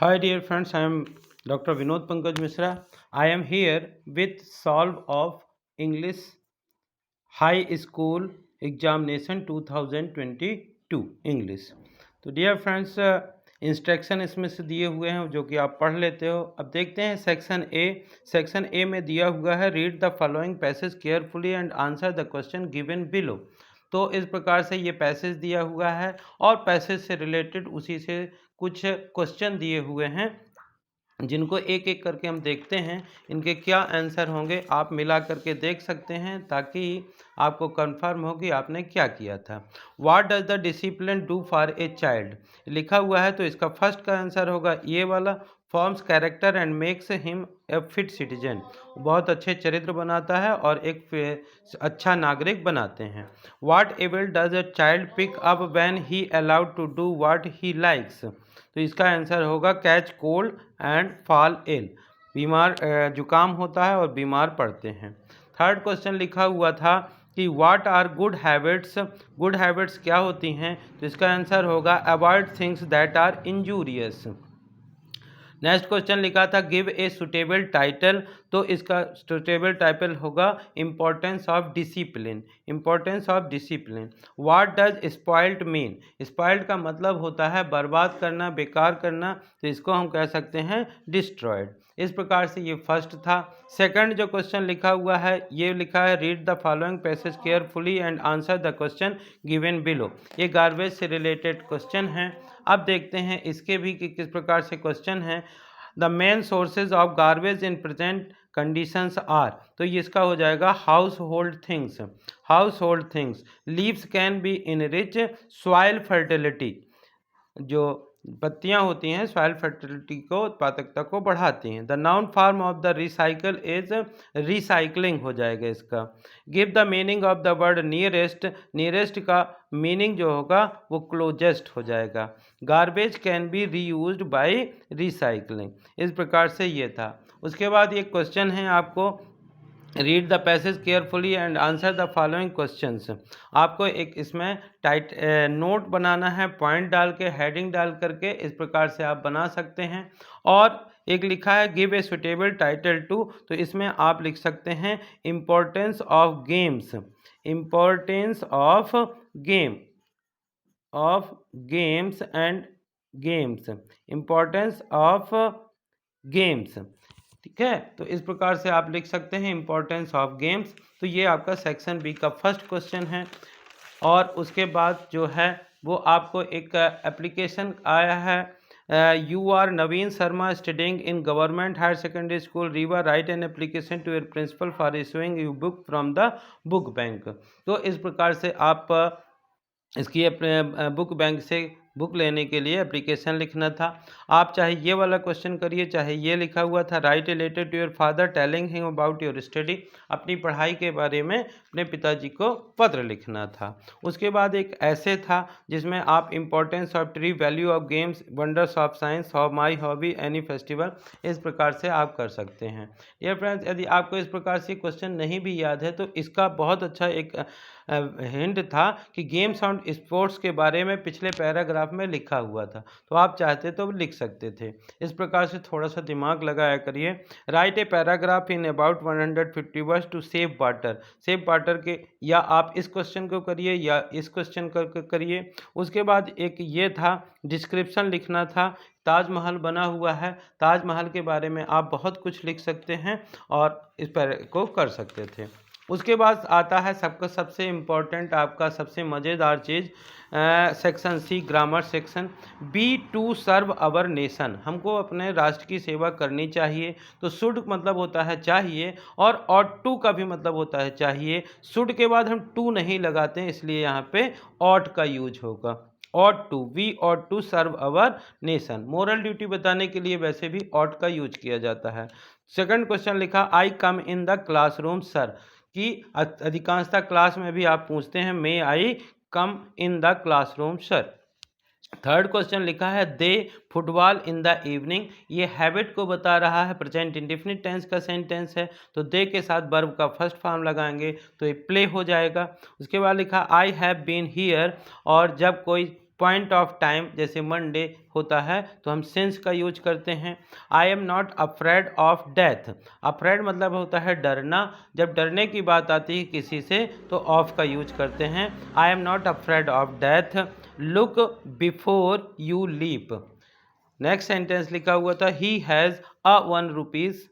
Hi dear friends, I am Dr. Vinod Pankaj Mishra. I am here with solve of English High School Examination 2022 English. तो dear friends instruction इसमें से दिए हुए हैं जो कि आप पढ़ लेते हो। अब देखते हैं सेक्शन ए में दिया हुआ है read the following passage carefully and answer the question given below. तो इस प्रकार से ये पैसेज दिया हुआ है और पैसेज से रिलेटेड उसी से कुछ क्वेश्चन दिए हुए हैं जिनको एक एक करके हम देखते हैं इनके क्या आंसर होंगे। आप मिला करके देख सकते हैं ताकि आपको कंफर्म हो कि आपने क्या किया था। What does the discipline do for a child लिखा हुआ है तो इसका फर्स्ट का आंसर होगा ये वाला। Forms character and makes him a fit citizen, बहुत अच्छे चरित्र बनाता है और एक अच्छा नागरिक बनाते हैं। What evil does a child pick up when he allowed to do what he likes, तो इसका आंसर होगा catch cold and fall ill, बीमार जुकाम होता है और बीमार पड़ते हैं। थर्ड क्वेश्चन लिखा हुआ था कि what are good habits, good habits क्या होती हैं, तो इसका आंसर होगा avoid things that are injurious. Next question लिखा था गिव ए सुटेबल टाइटल, तो इसका सुटेबल टाइटल होगा importance of discipline, importance of discipline. What does spoiled mean, spoiled का मतलब होता है बर्बाद करना, बेकार करना, तो इसको हम कह सकते हैं डिस्ट्रॉयड। इस प्रकार से ये फर्स्ट था। सेकंड जो क्वेश्चन लिखा हुआ है ये लिखा है read the following passage carefully and answer the question given below, ये गार्बेज से रिलेटेड क्वेश्चन हैं। अब देखते हैं इसके भी कि किस प्रकार से क्वेश्चन है। The main sources of garbage in present conditions are, तो ये इसका हो जाएगा household things, household things. Leaves can be in rich soil fertility, जो पत्तियां होती हैं सॉइल फर्टिलिटी को, उत्पादकता को बढ़ाती हैं। The noun form of the recycle is recycling हो जाएगा इसका। Give the meaning of the word nearest, nearest का मीनिंग जो होगा वो क्लोजेस्ट हो जाएगा। Garbage can be reused by recycling, इस प्रकार से ये था। उसके बाद ये क्वेश्चन है आपको read the passage carefully and answer the following questions. आपको एक इसमें नोट बनाना है, पॉइंट डाल के, हेडिंग डाल करके, इस प्रकार से आप बना सकते हैं। और एक लिखा है give a suitable title to, तो इसमें आप लिख सकते हैं importance of games, importance of game, of games and games, importance of games. ठीक है, तो इस प्रकार से आप लिख सकते हैं इम्पोर्टेंस ऑफ गेम्स। तो ये आपका सेक्शन बी का फर्स्ट क्वेश्चन है। और उसके बाद जो है वो आपको एक एप्लीकेशन आया है, you are Naveen Sharma studying in government higher secondary school Rewa, write an application to your principal for issuing you book from the book bank. तो इस प्रकार से आप इसकी अपने बुक बैंक से बुक लेने के लिए एप्लीकेशन लिखना था। आप चाहे ये वाला क्वेश्चन करिए, चाहे ये लिखा हुआ था write related to your father telling him about your study, अपनी पढ़ाई के बारे में अपने पिताजी को पत्र लिखना था। उसके बाद एक ऐसे था जिसमें आप importance of tree, value of games, wonders of science, how my hobby, any festival, इस प्रकार से आप कर सकते हैं। ये फ्रेंड्स यदि आपको इस प्रकार से क्वेश्चन नहीं भी याद है तो इसका बहुत अच्छा एक हिंट था कि गेम्स एंड स्पोर्ट्स के बारे में पिछले पैराग्राफ में लिखा हुआ था, तो आप चाहते तो लिख सकते थे। इस प्रकार से थोड़ा सा दिमाग लगाया करिए। Write a paragraph in about 150 words to save water, save water के, या आप इस क्वेश्चन को करिए या इस क्वेश्चन को करिए। उसके बाद एक ये था डिस्क्रिप्शन लिखना था, ताजमहल बना हुआ है, ताजमहल के बारे में आप बहुत कुछ लिख सकते हैं और इस पर को कर सकते थे। उसके बाद आता है सबका सबसे इम्पोर्टेंट, आपका सबसे मज़ेदार चीज़, section C grammar section. Be to serve our nation, हमको अपने राष्ट्र की सेवा करनी चाहिए। तो शुड मतलब होता है चाहिए, और ऑट टू का भी मतलब होता है चाहिए। शुड के बाद हम टू नहीं लगाते हैं, इसलिए यहाँ पे ऑट का यूज होगा। Ought to, we ought to serve our nation, moral duty बताने के लिए वैसे भी ऑट का यूज किया जाता है। सेकंड क्वेश्चन लिखा I come in the classroom sir, कि अधिकांशतः क्लास में भी आप पूछते हैं may I come in the classroom sir. Third question लिखा है they football in the evening, ये हैबिट को बता रहा है, प्रेजेंट इंडेफिनिट टेंस का सेंटेंस है, तो दे के साथ वर्ब का फर्स्ट फॉर्म लगाएंगे तो ये प्ले हो जाएगा। उसके बाद लिखा आई हैव बीन हियर, और जब कोई पॉइंट ऑफ टाइम जैसे मंडे होता है तो हम सिंस का यूज करते हैं। I am not afraid of death. Afraid मतलब होता है डरना। जब डरने की बात आती है किसी से तो ऑफ का यूज करते हैं। I am not afraid of death. Look before you leap. Next sentence लिखा हुआ था he has a 1 rupees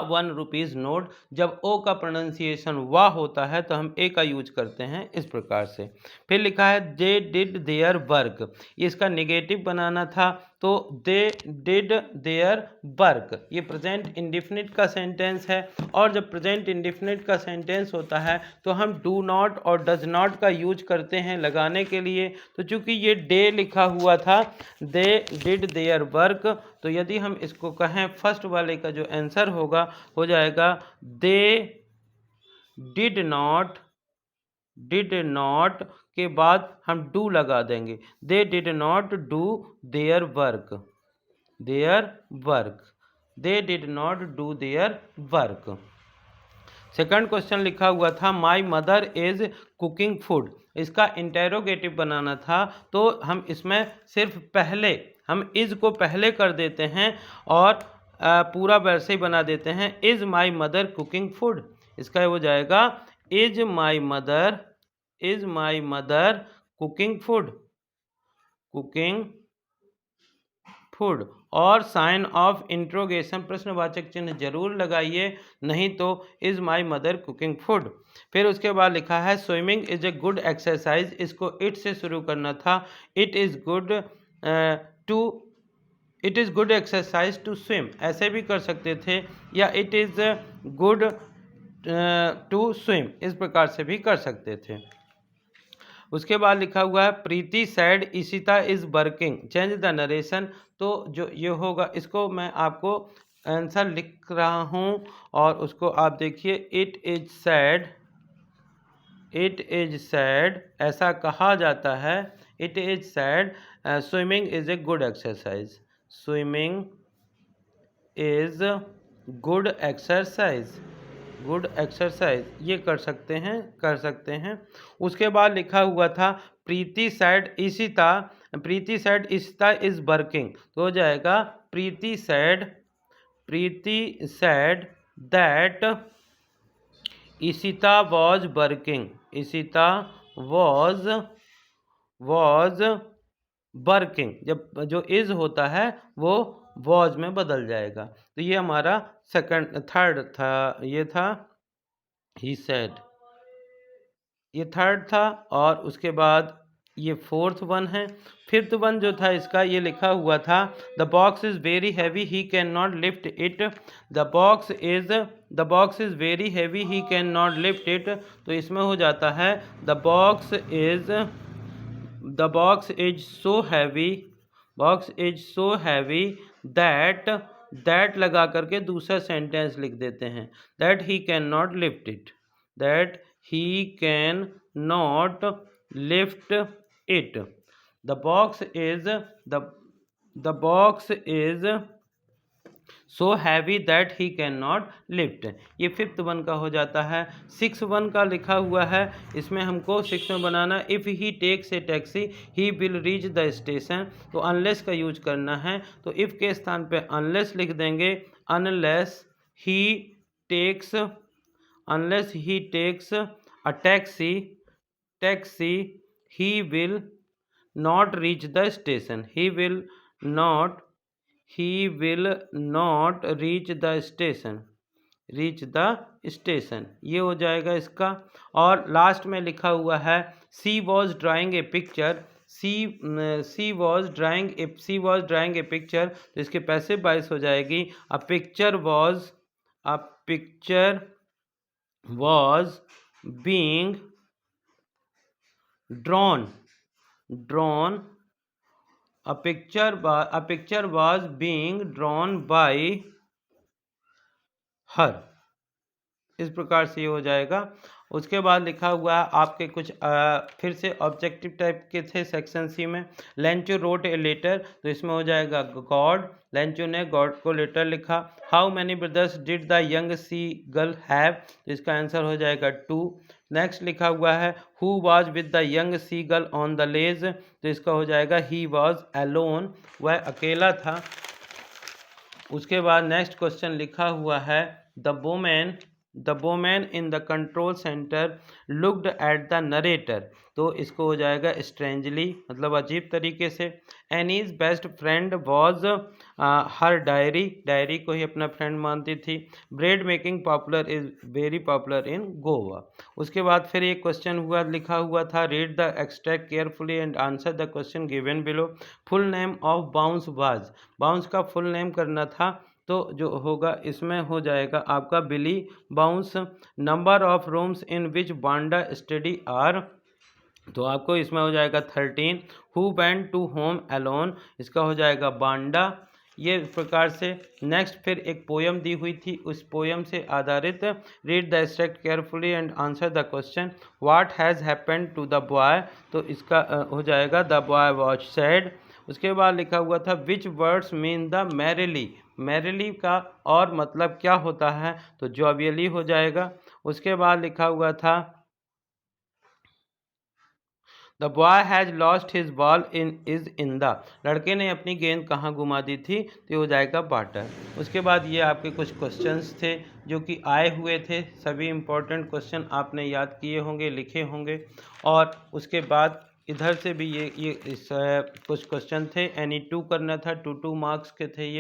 one rupees note. जब ओ का प्रोनाउंसिएशन वाह होता है तो हम ए का यूज करते हैं इस प्रकार से। फिर लिखा है दे डिड देयर वर्क। इसका नेगेटिव बनाना था तो दे डिड देयर वर्क। ये प्रेजेंट इंडिफिनिट का सेंटेंस है और जब प्रेजेंट इंडिफिनिट का सेंटेंस होता है तो हम डू नॉट और डज नॉट का यूज करते हैं लगाने के लिए। तो चूंकि ये डे लिखा हुआ था दे डिड देयर वर्क, तो यदि हम इसको कहें फर्स्ट वाले का जो आंसर होगा हो जाएगा दे डिड नॉट के बाद हम डू लगा देंगे। They did not do their work. They did not do their work. Second question लिखा हुआ था my mother is cooking food. इसका इंटेरोगेटिव बनाना था तो हम इसमें सिर्फ पहले हम इज को पहले कर देते हैं और पूरा वैसे ही बना देते हैं is my mother cooking food. इसका हो जाएगा is my mother cooking food और साइन ऑफ इंट्रोगेशन प्रश्नवाचक चिन्ह जरूर लगाइए, नहीं तो is my mother cooking food. फिर उसके बाद लिखा है swimming is a good exercise. इसको इट से शुरू करना था। It is good exercise to swim, ऐसे भी कर सकते थे, या it is good to swim, इस प्रकार से भी कर सकते थे। उसके बाद लिखा हुआ है Preeti said Ishita is working. Change the narration. तो जो ये होगा इसको मैं आपको आंसर लिख रहा हूँ और उसको आप देखिए। इट इज सैड ऐसा कहा जाता है। It is said swimming is a good exercise. Swimming is good exercise ये कर सकते हैं। उसके बाद लिखा हुआ था Preeti said Ishita is working, तो हो जाएगा Preeti said that Ishita was working. Ishita was working, जब जो इज होता है वो वॉज में बदल जाएगा। तो ये हमारा थर्ड था। ये था ही सेड, ये थर्ड था। और उसके बाद ये फोर्थ वन है। फिफ्थ वन जो था इसका ये लिखा हुआ था the box is very heavy he can not lift it. The box is very heavy he can not lift it. तो इसमें हो जाता है the box is so heavy that लगा करके दूसरा सेंटेंस लिख देते हैं that he can not lift it. The box is so heavy that he cannot lift। ये फिफ्थ वन का हो जाता है। सिक्स वन का लिखा हुआ है, इसमें हमको सिक्स में बनाना if he takes a taxi he will reach the station. तो अनलेस का यूज करना है, तो इफ़ के स्थान पे अनलेस लिख देंगे। Unless he takes a taxi he will not reach the station। he will not reach the station ये हो जाएगा इसका। और लास्ट में लिखा हुआ है she was drawing a picture. She was drawing a picture, तो इसके पैसे 22 हो जाएगी। A picture was being drawn। a picture was being drawn by her। इस प्रकार से ये हो जाएगा। उसके बाद लिखा हुआ है आपके कुछ फिर से ऑब्जेक्टिव टाइप के थे सेक्शन सी में। लेंचो रोट ए लेटर, तो इसमें हो जाएगा गॉड, लेंचो ने गॉड को लेटर लिखा। How many brothers did the young seagull have, तो इसका आंसर हो जाएगा 2। नेक्स्ट लिखा हुआ है who was with the young seagull on the ledge, तो इसका हो जाएगा ही वॉज अलोन, वह अकेला था। उसके बाद नेक्स्ट क्वेश्चन लिखा हुआ है the woman in the control centre looked at the narrator, तो इसको हो जाएगा स्ट्रेंजली, मतलब अजीब तरीके से। Annie's best friend was her diary, diary को ही अपना फ्रेंड मानती थी। Bread making popular is very popular in Goa. उसके बाद फिर एक क्वेश्चन हुआ लिखा हुआ था read the extract carefully and answer the question given below. Full name of bounce was, bounce का फुल नेम करना था, तो जो होगा इसमें हो जाएगा आपका बिली बाउंस। Number of rooms in which banda study are, तो आपको इसमें हो जाएगा 13। Who went to home alone, इसका हो जाएगा बांडा। ये इस प्रकार से। नेक्स्ट फिर एक पोयम दी हुई थी, उस पोयम से आधारित read the extract carefully and answer the question what has happened to the boy, तो इसका हो जाएगा द बॉय वॉज सैड। उसके बाद लिखा हुआ था विच words mean the merrily, merrily का और मतलब क्या होता है, तो जॉवियली हो जाएगा। उसके बाद लिखा हुआ था the boy has lost his ball in the, लड़के ने अपनी गेंद कहाँ गुमा दी थी, तो ये हो जाएगा वाटर। उसके बाद ये आपके कुछ क्वेश्चंस थे जो कि आए हुए थे, सभी इंपॉर्टेंट क्वेश्चन आपने याद किए होंगे, लिखे होंगे। और उसके बाद इधर से भी कुछ क्वेश्चन थे, एनी 2 करना था, 2 मार्क्स के थे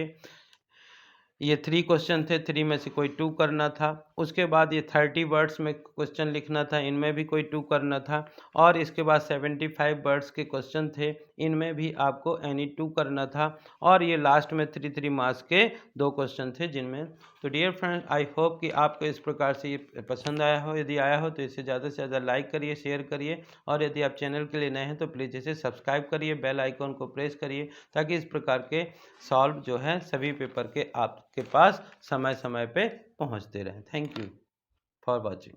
ये 3 क्वेश्चन थे, 3 में से कोई 2 करना था। उसके बाद ये 30 वर्ड्स में क्वेश्चन लिखना था, इनमें भी कोई 2 करना था। और इसके बाद 75 वर्ड्स के क्वेश्चन थे, इनमें भी आपको एनी 2 करना था। और ये लास्ट में 3 मार्क्स के 2 क्वेश्चन थे जिनमें। तो डियर फ्रेंड्स, आई होप कि आपको इस प्रकार से ये पसंद आया हो। यदि आया हो तो इसे ज़्यादा से ज़्यादा लाइक करिए, शेयर करिए। और यदि आप चैनल के लिए नए हैं तो प्लीज़ इसे सब्सक्राइब करिए, बेल आइकॉन को प्रेस करिए, ताकि इस प्रकार के सॉल्व जो है सभी पेपर के आपके पास समय समय पे पहुंचते रहें। Thank you for watching.